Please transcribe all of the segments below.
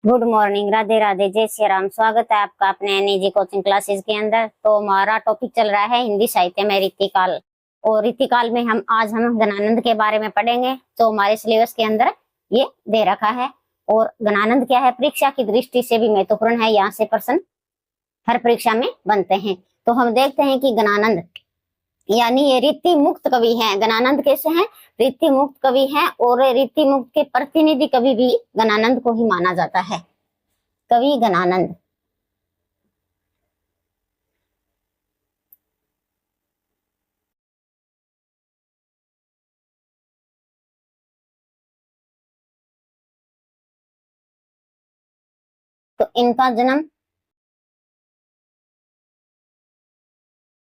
Good morning, Radhe Radhe, जय श्री राम। स्वागत है आपका अपने एनईजी कोचिंग क्लासेस के अंदर। तो हमारा टॉपिक चल रहा है हिंदी साहित्य में रीतिकाल। और रीतिकाल में हम गणानंद के बारे में पढ़ेंगे। तो हमारे सिलेबस के अंदर ये दे रखा है। और गणानंद क्या है, परीक्षा की दृष्टि से भी महत्वपूर्ण है। यहाँ से प्रश्न हर परीक्षा में बनते हैं। तो हम देखते हैं कि गणानंद यानी ये रीति मुक्त कवि हैं। गणानंद कैसे हैं? रीति मुक्त कवि हैं। और रीति मुक्त के प्रतिनिधि कवि भी गणानंद को ही माना जाता है। कवि गणानंद। तो इनका जन्म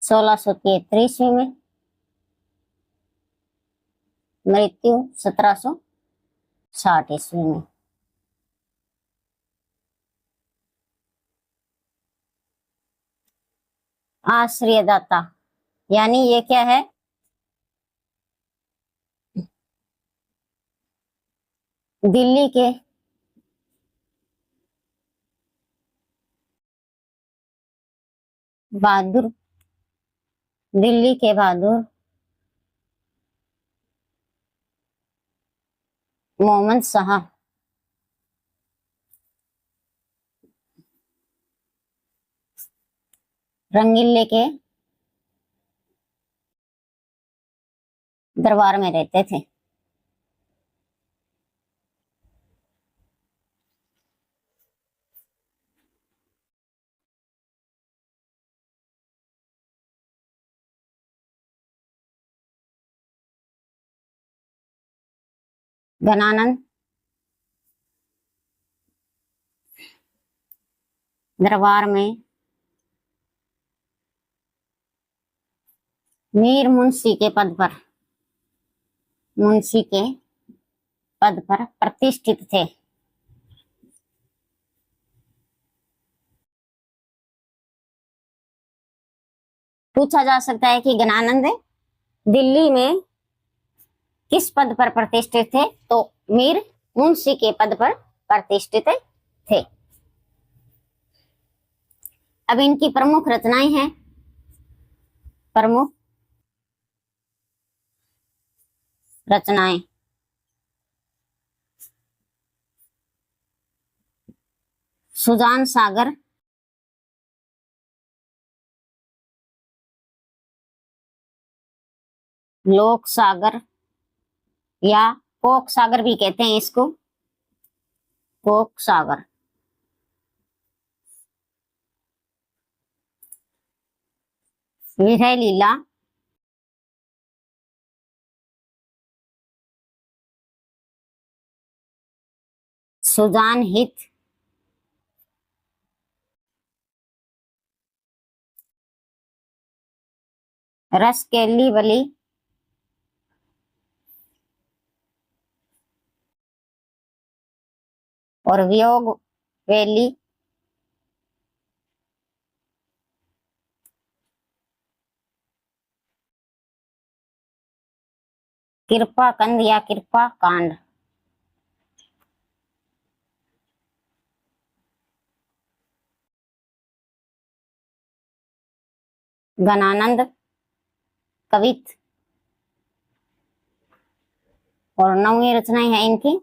1633 ईस्वी में, मृत्यु 1760 ईस्वी में। आश्रयदाता यानी ये क्या है? दिल्ली के बहादुर, दिल्ली के बहादुर मोहम्मद शाह रंगीले के दरबार में रहते थे। गणानंद दरबार में मीर मुंशी के पद पर प्रतिष्ठित थे। पूछा जा सकता है कि गणानंद दिल्ली में किस पद पर प्रतिष्ठित थे? तो मीर मुंशी के पद पर प्रतिष्ठित थे। अब इनकी प्रमुख रचनाएं हैं। प्रमुख रचनाएं सुजान सागर, लोक सागर या कोक सागर भी कहते हैं इसको, कोक सागर। विरह लीला, सुजान हित, रस केली बली, और वियोग वेली, कृपा कंद या कृपा कांड। गणानंद कवित और 9वीं रचनाएं हैं इनकी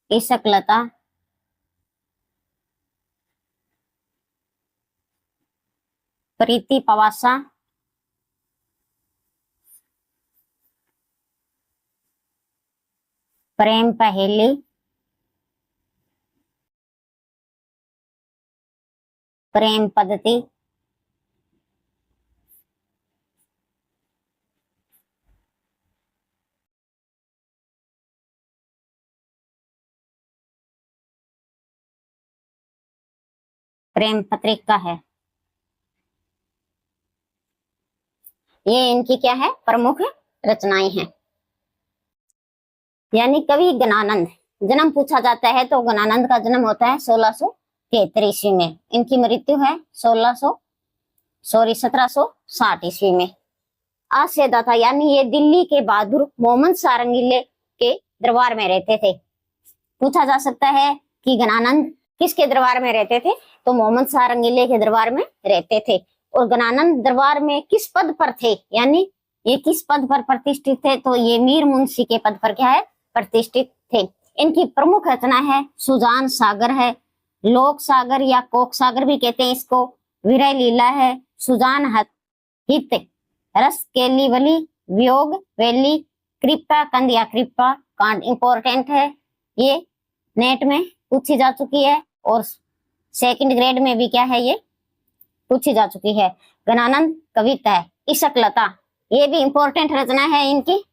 ईशकलता, प्रीति पवासा, प्रेम पहेली, प्रेम पद्धति, प्रेम पत्रिका है। ये इनकी क्या है? प्रमुख रचनाएं हैं। यानी कवि गणानंद जन्म पूछा जाता है तो गणानंद का जन्म होता है 1633 ईस्वी में। इनकी मृत्यु है 1760 ईस्वी में। आश्रयदाता यानी ये दिल्ली के बहादुर मोहम्मद शाह रंगीले के दरबार में रहते थे। पूछा जा सकता है कि गणानंद किसके दरबार में रहते थे, तो मोहम्मद शाह रंगीले के दरबार में रहते थे। और गणानंद दरबार में किस पद पर थे, यानी ये किस पद पर प्रतिष्ठित थे, तो ये मीर मुंशी के पद पर क्या है, प्रतिष्ठित थे। इनकी प्रमुख रचना है सुजान सागर है, लोक सागर या कोक सागर भी कहते हैं इसको, विरह लीला है, सुजान हित, रस केलीवली, वियोग वेली, कृपा कंद या कृपा कांड इंपॉर्टेंट है, ये नेट में पूछी जा चुकी है और सेकंड ग्रेड में भी क्या है ये पूछी जा चुकी है। गणानंद कविता है, इशक लता, ये भी इंपॉर्टेंट रचना है इनकी।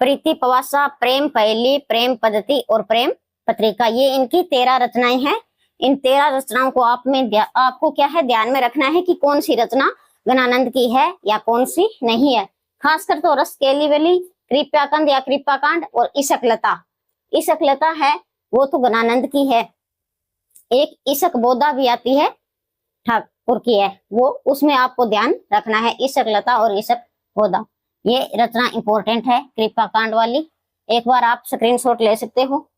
प्रीति पवासा, प्रेम पहेली, प्रेम पद्धति और प्रेम पत्रिका, ये इनकी 13 रचनाएं हैं। इन 13 रचनाओं को आपको क्या है ध्यान में रखना है कि कौन सी रचना गणानंद की है या कौन सी नहीं है। खासकर तो रस केलीवली, कृपाकंद या कृपाकांड और इशक लता है वो तो गणानंद की है। एक इशक बोधा भी आती है, ठाकुर की है वो, उसमें आपको ध्यान रखना है इशक लता और इशक बोधा, ये रचना इंपॉर्टेंट है कृपाकांड वाली। एक बार आप स्क्रीनशॉट ले सकते हो।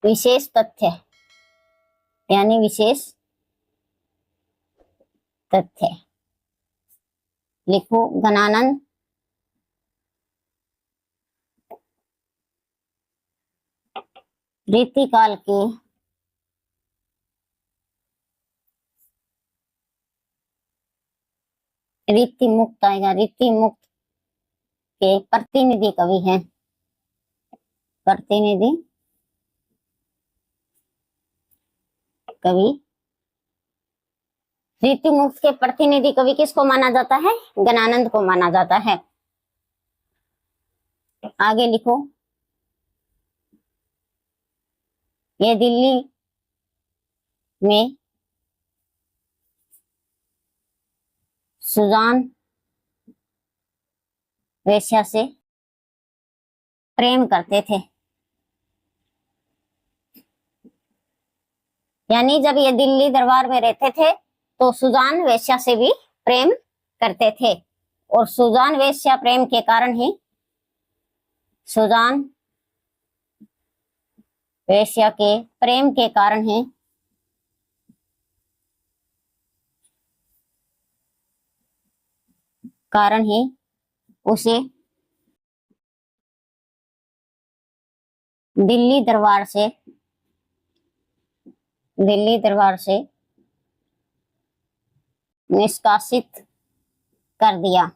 विशेष तथ्य यानी विशेष तथ्य लिखो। गणानंद रीतिकाल के रीति मुक्त आएगा, रीति मुक्त के प्रतिनिधि कवि हैं, प्रतिनिधि कवि। रीति मुक्त के प्रतिनिधि कवि किसको माना जाता है, गणानंद को माना जाता है। आगे लिखो, ये दिल्ली में सुजान वेश्या से प्रेम करते थे, यानी जब ये दिल्ली दरबार में रहते थे तो सुजान वेश्या से भी प्रेम करते थे, और सुजान वेश्या प्रेम के कारण ही सुजान वेश्या के प्रेम के कारण ही उसे दिल्ली दरबार से निष्कासित कर दिया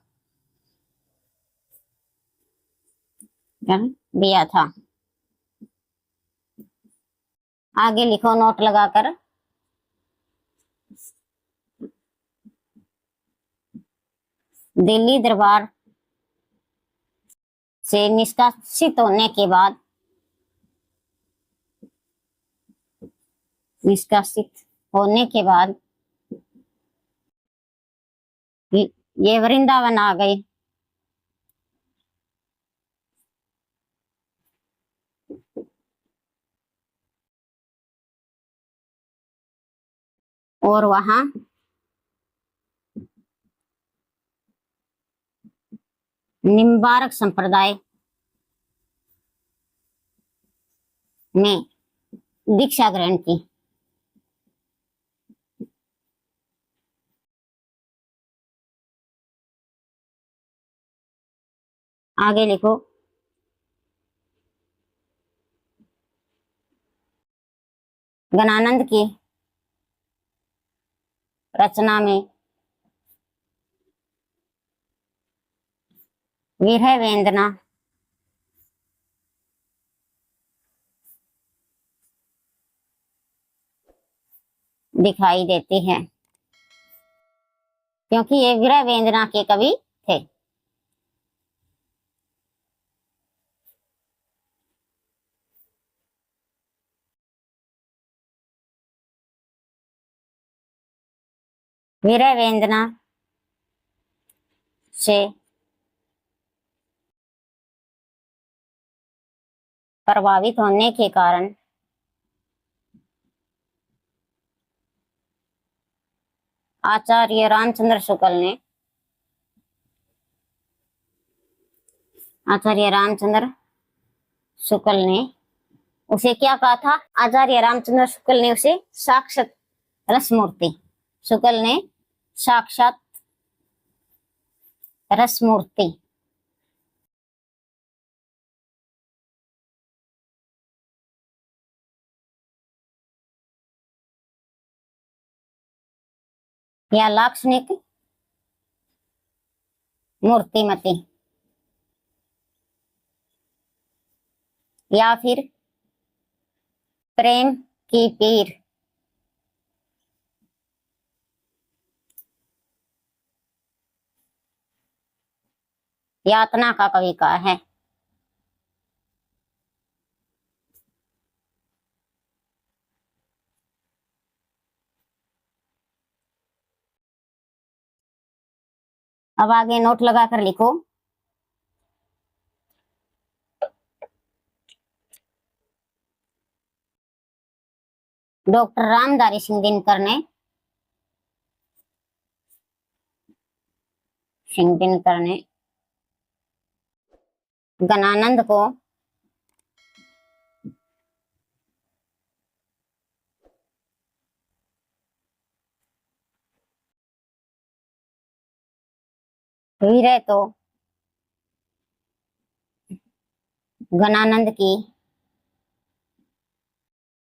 था। आगे लिखो नोट लगाकर, दिल्ली दरबार से निष्कासित होने के बाद ये वृंदावन आ गए। और वहां निम्बार्क संप्रदाय में दीक्षा ग्रहण की। आगे लिखो, गणानंद की रचना में विरह वेदना दिखाई देती है, क्योंकि ये विरह वेदना के कवि थे। विरह वेदना से प्रभावित होने के कारण आचार्य रामचंद्र शुक्ल ने उसे क्या कहा था? आचार्य रामचंद्र शुक्ल ने उसे साक्षात रसमूर्ति, शुक्ल ने साक्षात रसमूर्ति या लाक्षणिक मूर्तिमती या फिर प्रेम की पीर यातना का कवि कहा है। अब आगे नोट लगाकर लिखो। डॉक्टर रामधारी सिंह दिनकर ने गणानंद को विरह तो गणानंद की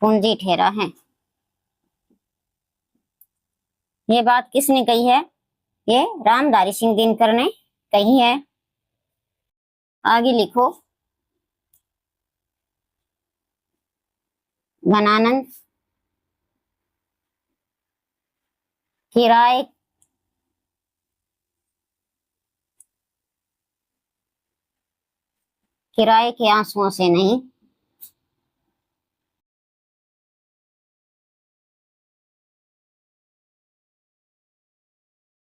पूंजी ठहरा है। ये बात किसने कही है? ये रामधारी सिंह दिनकर ने कही है। आगे लिखो। गणानंद किराए के आंसुओं से नहीं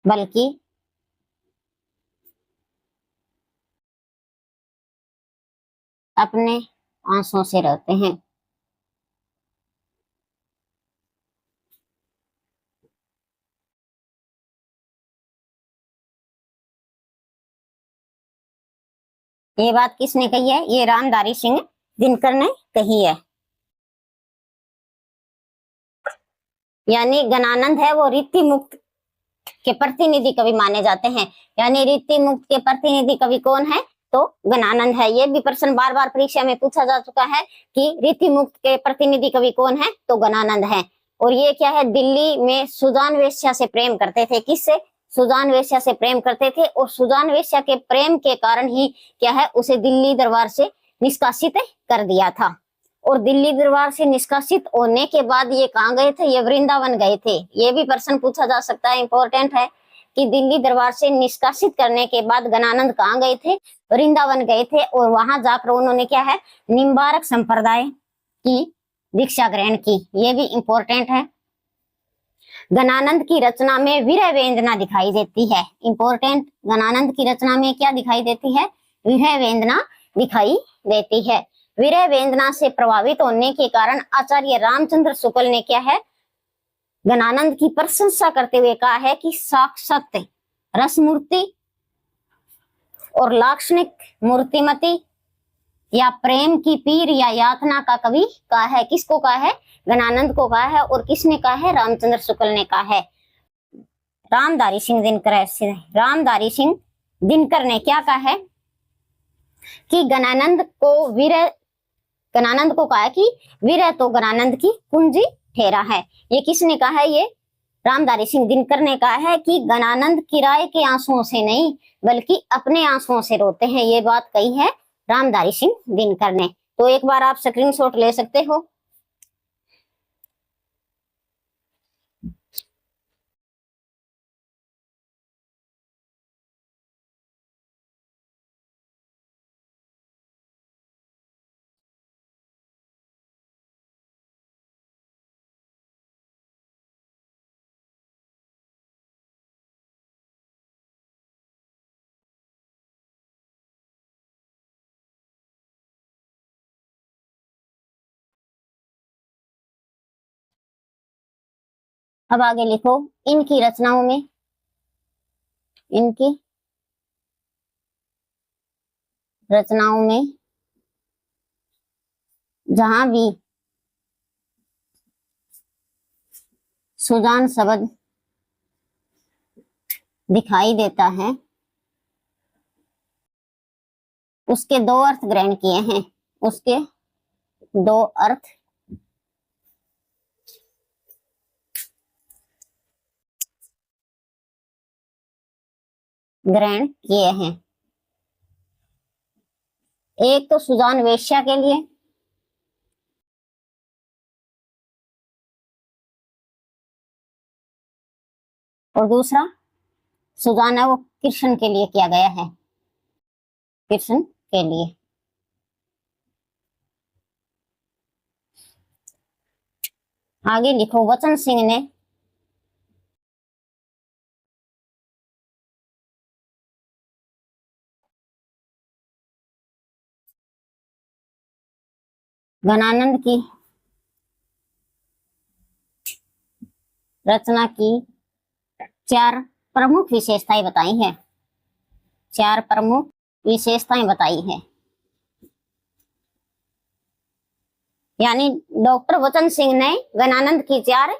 बल्कि अपने आंसुओं से रहते हैं। ये बात किसने कही है? ये रामधारी सिंह दिनकर ने कही है। यानी गणानंद है वो रीति मुक्त के प्रतिनिधि कवि माने जाते हैं। यानी रीति मुक्त के प्रतिनिधि कवि कौन है? तो गणानंद है। ये भी प्रश्न बार बार परीक्षा में पूछा जा चुका है कि रीति मुक्त के प्रतिनिधि कवि कौन है? तो गणानंद है। और ये क्या है? दिल्ली में सुजान वेश्या से प्रेम करते थे। किससे? सुजान वेश्या से प्रेम करते थे। और सुजान वेश्या के प्रेम के कारण ही क्या है, उसे दिल्ली दरबार से निष्कासित कर दिया था। और दिल्ली दरबार से निष्कासित होने के बाद ये कहाँ गए थे? ये वृंदावन गए थे। ये भी प्रश्न पूछा जा सकता है, इंपॉर्टेंट है कि दिल्ली दरबार से निष्कासित करने के बाद गणानंद कहाँ गए थे? वृंदावन गए थे। और वहां जाकर उन्होंने क्या है, निम्बारक संप्रदाय की दीक्षा ग्रहण की। ये भी इंपॉर्टेंट है। गणानंद की रचना में विरह वेदना दिखाई देती है। इंपॉर्टेंट, गणानंद की रचना में क्या दिखाई देती है? विरह वेदना दिखाई देती है। विरह वेदना से प्रभावित होने के कारण आचार्य रामचंद्र शुक्ल ने क्या है, गणानंद की प्रशंसा करते हुए कहा है कि साक्षात रसमूर्ति और लाक्षणिक मूर्तिमती या प्रेम की पीर या यातना का कवि कहा है। किसको कहा है? गणानंद को कहा है। और किसने कहा है? रामचंद्र शुक्ल ने कहा है। रामधारी सिंह दिनकर ने क्या कहा है कि गणानंद को कहा है कि विरह तो गणानंद की पूंजी ठहरा है। ये किसने कहा है? ये रामधारी सिंह दिनकर ने कहा है कि गणानंद किराए के आंसुओं से नहीं बल्कि अपने आंसुओं से रोते हैं। ये बात कही है रामधारी सिंह दिनकर ने। तो एक बार आप स्क्रीनशॉट ले सकते हो। अब आगे लिखो, इनकी रचनाओं में, इनकी रचनाओं में जहां भी सुजान शब्द दिखाई देता है उसके दो अर्थ ग्रहण किए हैं, उसके दो अर्थ ग्रहण किए हैं। एक तो सुजान वेश्या के लिए, और दूसरा सुजान है वो कृष्ण के लिए किया गया है, कृष्ण के लिए। आगे लिखो, वचन सिंह ने घनानंद की रचना की चार प्रमुख विशेषताएं बताई हैं, चार प्रमुख विशेषताएं बताई हैं। यानी डॉक्टर वचन सिंह ने घनानंद की चार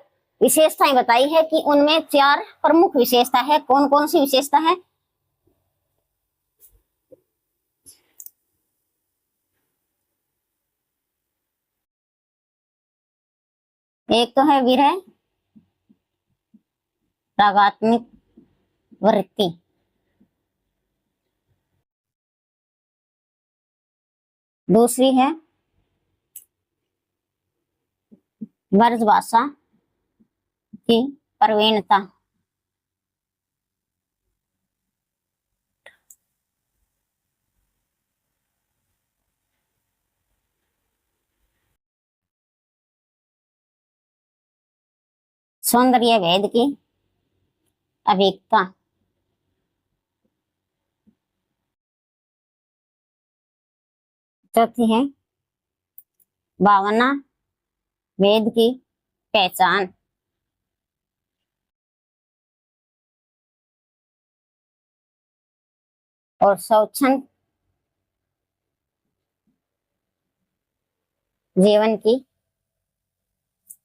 विशेषताएं बताई है कि उनमें चार प्रमुख विशेषता है। कौन कौन सी विशेषता है? एक तो है विरह रागात्मक वृत्ति, दूसरी है ब्रजभाषा की प्रवीणता, सौंदर्य भेद की अभिज्ञता, चौथी है भावना भेद की पहचान, और स्वच्छंद जीवन की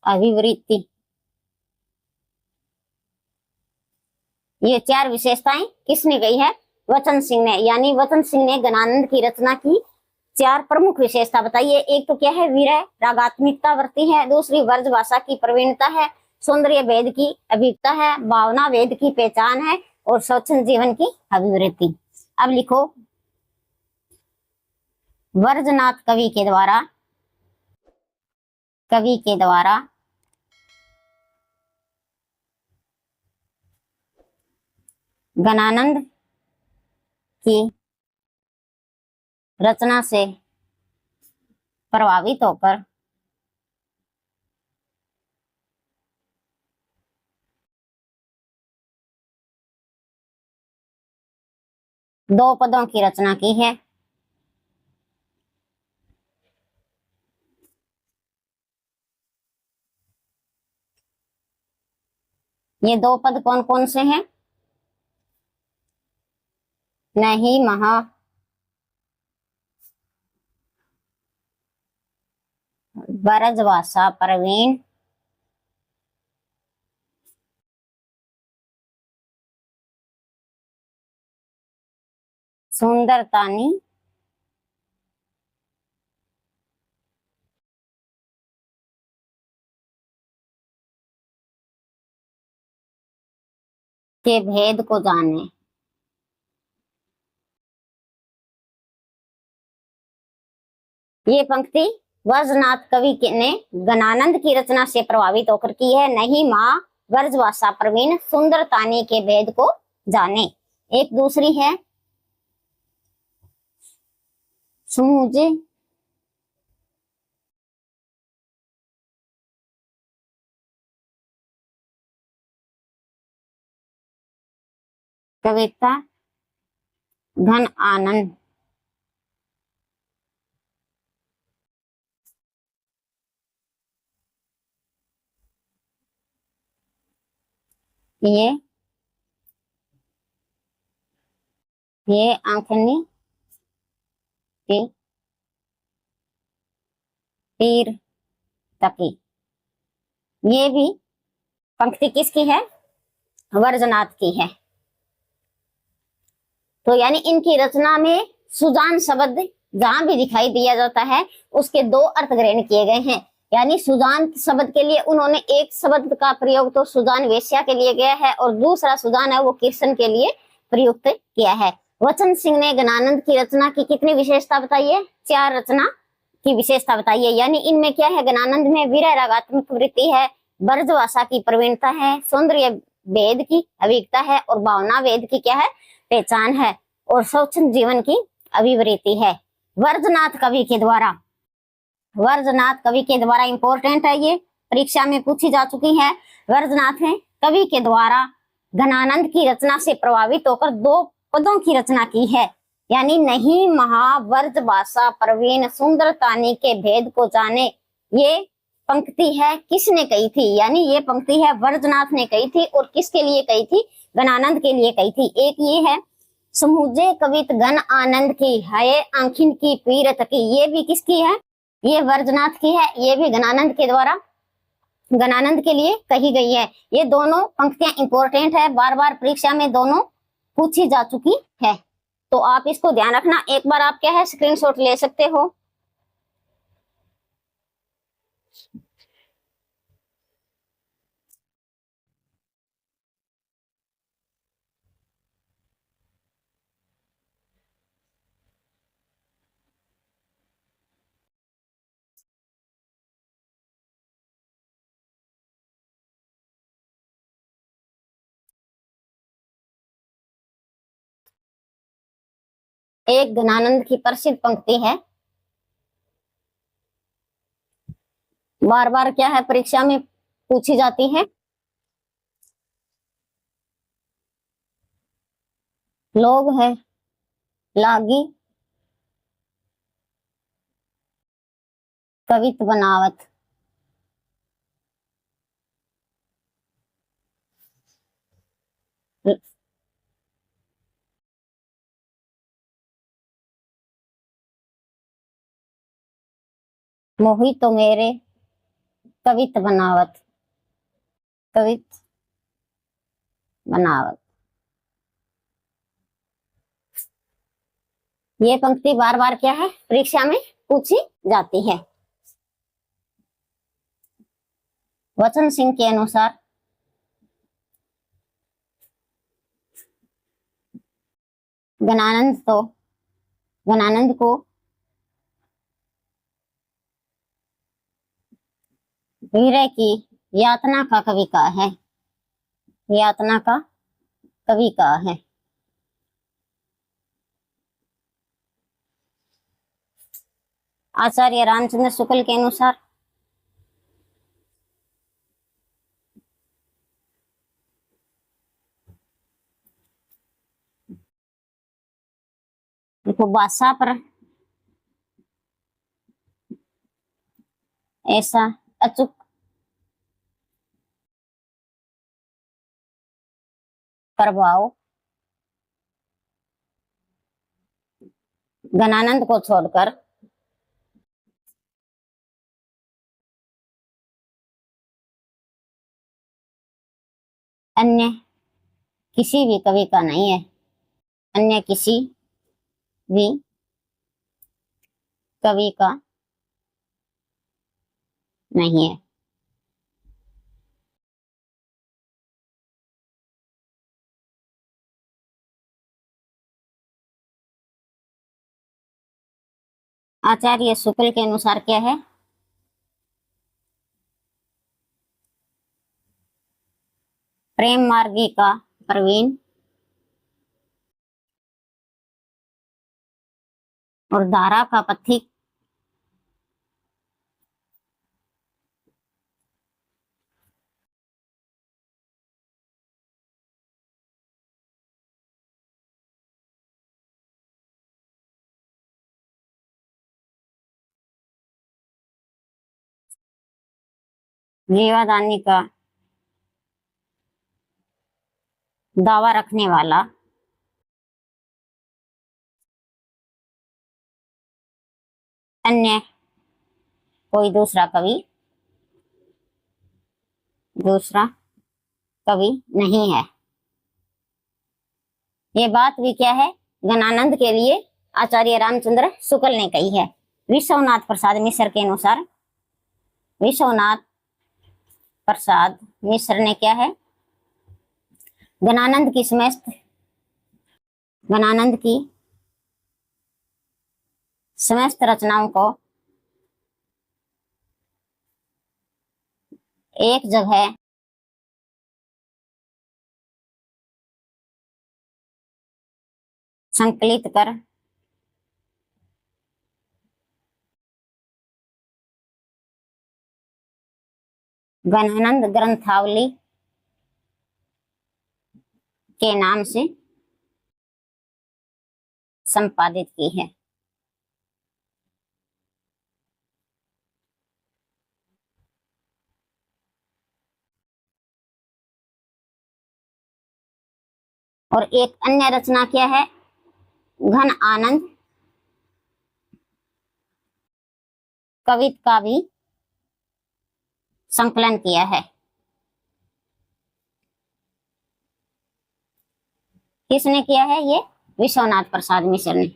अभिवृत्ति। ये चार विशेषताएं किसने कही है? वचन सिंह ने। यानी वचन सिंह ने घनानंद की रचना की चार प्रमुख विशेषता बताई है। एक तो क्या है? विरह रागात्मिकता वृत्ति है, दूसरी ब्रज भाषा की प्रवीणता है, सौंदर्य भेद की अभिज्ञता है, भावना भेद की पहचान है, और स्वच्छंद जीवन की अभिवृत्ति। अब लिखो, वर्जनाथ कवि के द्वारा घनानंद की रचना से प्रभावित होकर दो पदों की रचना की है। ये दो पद कौन कौन से हैं? नहीं महा ब्रजभाषा प्रवीण सुंदरतानी के भेद को जाने। ये पंक्ति ब्रजनाथ कवि ने घनानंद की रचना से प्रभावित होकर की है। नहीं माँ ब्रजभाषा प्रवीण सुंदरतानी के भेद को जाने। एक दूसरी है सूझ कविता घन आनंद, ये ये आंखनी की तीर तकी। ये भी पंक्ति किसकी है? वर्जनाथ की है। तो यानी इनकी रचना में सुजान शब्द जहां भी दिखाई दिया जाता है उसके दो अर्थ ग्रहण किए गए हैं। यानी सुजान शब्द के लिए उन्होंने एक शब्द का प्रयोग तो सुजान वेश्या के लिए गया है और दूसरा सुजान है वो कृष्ण के लिए प्रयुक्त किया है। वचन सिंह ने गणानंद की रचना की कितनी विशेषता बताई है? 4 रचना की विशेषता बताई है। यानी इनमें क्या है? गणानंद में विरह रागात्मक वृत्ति है, ब्रज भाषा की प्रवीणता है, सौंदर्य वेद की अभिज्ञता है और भावना वेद की क्या है? पहचान है और स्वच्छंद जीवन की अभिवृत्ति है। वर्जनाथ कवि के द्वारा, वर्जनाथ कवि के द्वारा इंपॉर्टेंट है, ये परीक्षा में पूछी जा चुकी है। वर्जनाथ है कवि के द्वारा घनानंद की रचना से प्रभावित होकर 2 पदों की रचना की है। यानी नहीं महावर्ज भाषा प्रवीण सुंदरतानी के भेद को जाने, ये पंक्ति है किसने कही थी? यानी ये पंक्ति है वर्जनाथ ने कही थी और किसके लिए कही थी? घनानंद के लिए कही थी। एक ये है समुझे कवित घन आनंद की है आंखिन की पीरत की, ये भी किसकी है? ये वर्जनाथ की है। ये भी घनानंद के द्वारा घनानंद के लिए कही गई है। ये दोनों पंक्तियां इंपॉर्टेंट है, बार बार परीक्षा में दोनों पूछी जा चुकी है, तो आप इसको ध्यान रखना। एक बार आप क्या है स्क्रीनशॉट ले सकते हो। एक घनानंद की प्रसिद्ध पंक्ति है, बार बार क्या है परीक्षा में पूछी जाती है। लोग है लागी कवित बनावत, मोही तो मेरे कवित बनावत, कवित बनावत। ये पंक्ति बार बार क्या है परीक्षा में पूछी जाती है। वचन सिंह के अनुसार घनानंद को विरह की यातना का कवि कहा है, यातना का कवि कहा है। आचार्य रामचंद्र शुक्ल के अनुसार देखो भाषा पर ऐसा अचूक प्रभाव घनानंद को छोड़कर अन्य किसी भी कवि का नहीं है, अन्य किसी भी कवि का नहीं है। आचार्य शुक्ल के अनुसार क्या है? प्रेम मार्गी का प्रवीण और धारा का पथिक जीवादानी का दावा रखने वाला अन्य कोई दूसरा कवि नहीं है। ये बात भी क्या है, गणानंद के लिए आचार्य रामचंद्र शुक्ल ने कही है। विश्वनाथ प्रसाद मिश्र के अनुसार, विश्वनाथ प्रसाद मिश्र ने क्या है, गणानंद की समस्त रचनाओं को एक जगह संकलित कर गणानंद ग्रंथावली के नाम से संपादित की है। और एक अन्य रचना क्या है, घन आनंद कवित का भी संकलन किया है। किसने किया है? ये विश्वनाथ प्रसाद मिश्र ने।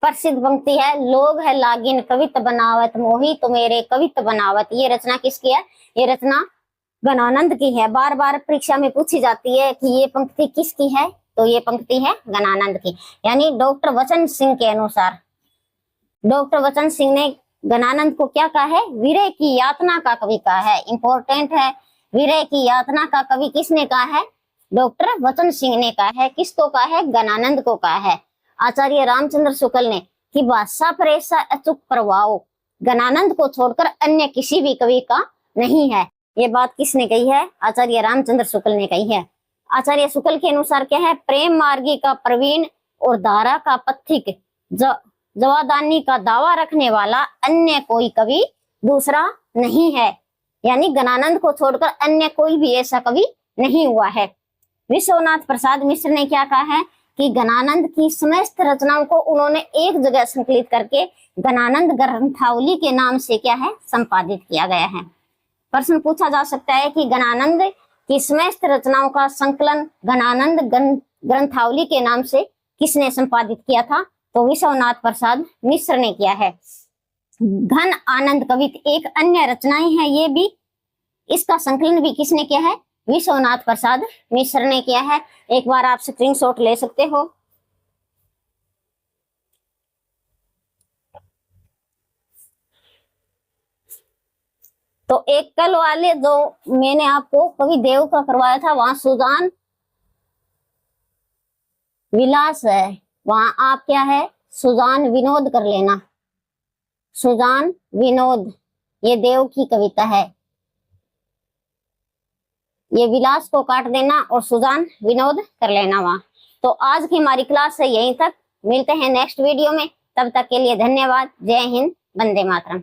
प्रसिद्ध पंक्ति है, लोग है लागिन कवित बनावत मोही तो मेरे कवित बनावत। ये रचना किसकी है? ये रचना गणानंद की है। बार बार परीक्षा में पूछी जाती है कि ये पंक्ति किसकी है, तो ये पंक्ति है गणानंद की। यानी डॉक्टर वचन सिंह के अनुसार, डॉक्टर वचन सिंह ने गणानंद को क्या कहा है? विरह की यातना का कवि कहा है। इंपॉर्टेंट है, विरह की यातना का कवि किसने कहा है? डॉक्टर वचन सिंह ने कहा है। किसको कहा है? गणानंद को कहा है। आचार्य रामचंद्र शुक्ल ने कि भाषा पर ऐसा अचूक प्रभाव गणानंद को छोड़कर अन्य किसी भी कवि का नहीं है। ये बात किसने कही है? आचार्य रामचंद्र शुक्ल ने कही है। आचार्य शुक्ल के अनुसार क्या है? प्रेम मार्गी का प्रवीण और धारा का पथिक जवादानी का दावा रखने वाला अन्य कोई कवि दूसरा नहीं है। यानी गणानंद को छोड़कर अन्य कोई भी ऐसा कवि नहीं हुआ है। विश्वनाथ प्रसाद मिश्र ने क्या कहा है कि गणानंद की समस्त रचनाओं को उन्होंने एक जगह संकलित करके गणानंद ग्रंथावली के नाम से क्या है? संपादित किया गया है। प्रश्न पूछा जा सकता है कि गणानंद की समस्त रचनाओं का संकलन गणानंद ग्रंथावली के नाम से किसने संपादित किया था? तो विश्वनाथ प्रसाद मिश्र ने किया है। घन आनंद कवित एक अन्य रचनाएं है, ये भी इसका संकलन भी किसने किया है? विश्वनाथ प्रसाद मिश्र ने किया है। एक बार आप स्क्रीनशॉट ले सकते हो। तो एक कल वाले जो मैंने आपको कवि देव का करवाया था, वहां सुजान विलास है, वहां आप क्या है? सुजान विनोद कर लेना। सुजान विनोद ये देव की कविता है। ये विलास को काट देना और सुजान विनोद कर लेना वहां। तो आज की हमारी क्लास है यहीं तक। मिलते हैं नेक्स्ट वीडियो में। तब तक के लिए धन्यवाद। जय हिंद, वंदे मातरम।